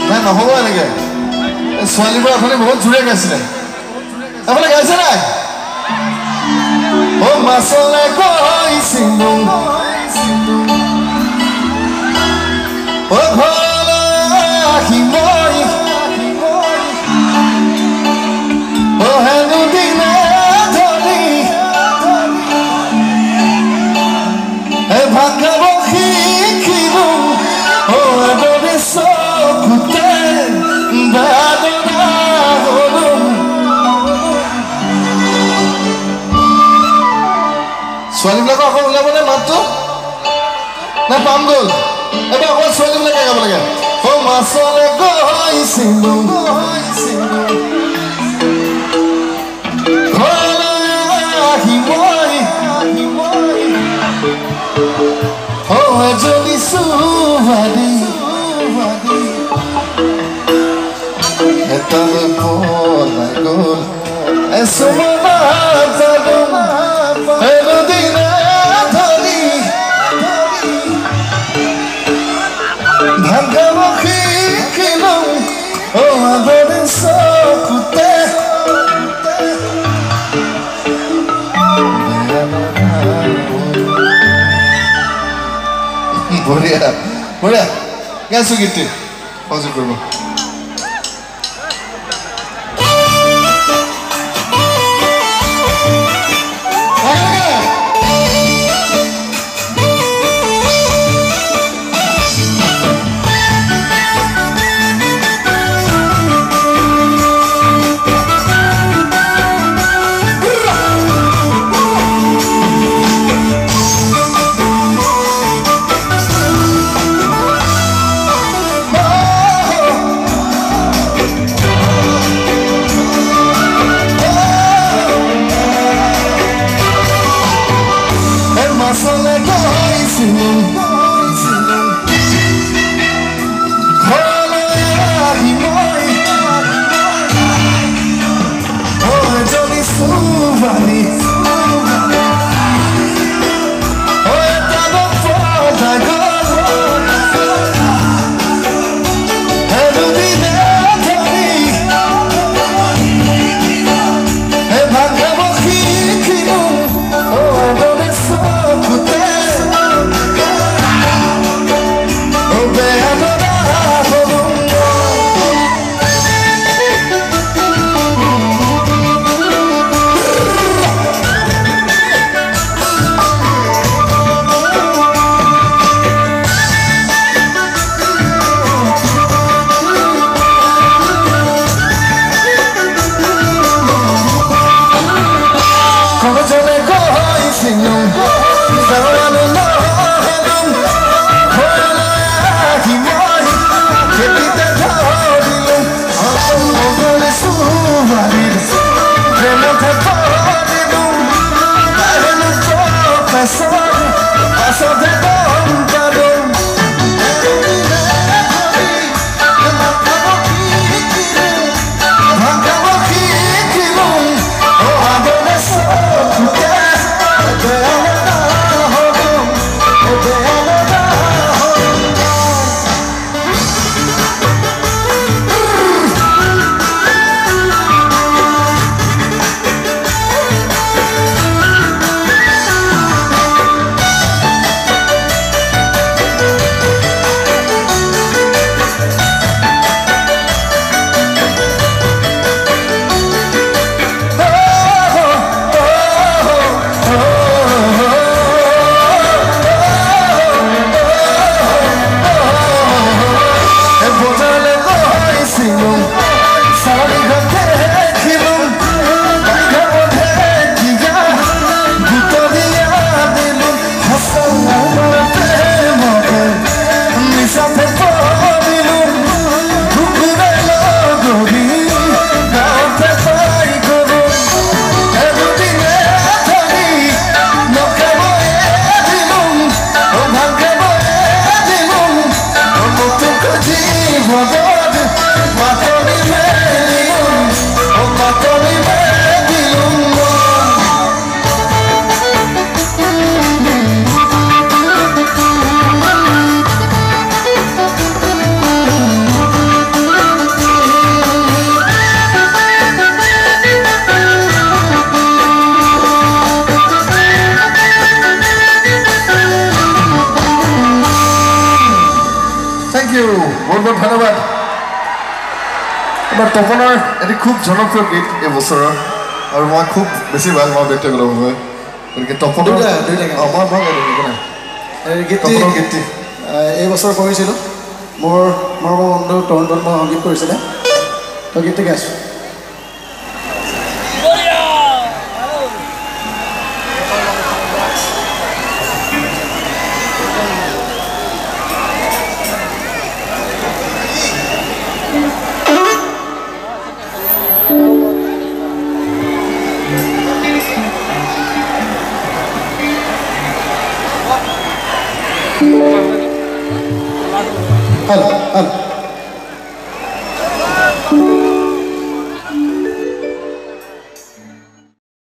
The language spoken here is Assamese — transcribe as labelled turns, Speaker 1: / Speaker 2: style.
Speaker 1: নাই নহ'ব এনেকে ছোৱালীবোৰ আপুনি বহুত জোৰে গাইছিলে আপুনি গাইছে নাই অ মাছলে গৈছিলো অ ঘৰলৈ আহি মই অ হেনো দিনে ধৰি ভাত খাব শিকিলো অ এদৰে চকুতে বেদনা হলো ছোৱালীবিলাকৰ আকৌ ওলাবনে মাতটো নে পাম গ'ল এবাৰ অকল ছোৱালীবিলাকে গাব লাগে অ মাছলে গৈছিলো ঘৰলৈ আহি মই অ এজনী ছোৱালী এটালৈ পলাই গ'ল এচুমত যালো এদিনে ধৰি ভাগ্যব শিকিলো অ আদৰে চকুতে বঢ়িয়া বঢ়িয়া গাইছো গীতটি সহযোগ কৰিব বহুত বহুত ধন্যবাদ এবাৰ তপনৰ এটি খুব জনপ্ৰিয় গীত এই বছৰৰ আৰু মই খুব বেছি ভাল পাওঁ ব্যক্তিগতভাৱে গতিকে তপনৰ গীতটি
Speaker 2: এই বছৰ কৰিছিলোঁ মোৰ মৰমৰ বন্ধু তৰুণ তন্ময় সংগীত কৰিছিলে তো গীতটি গাইছোঁ Halo.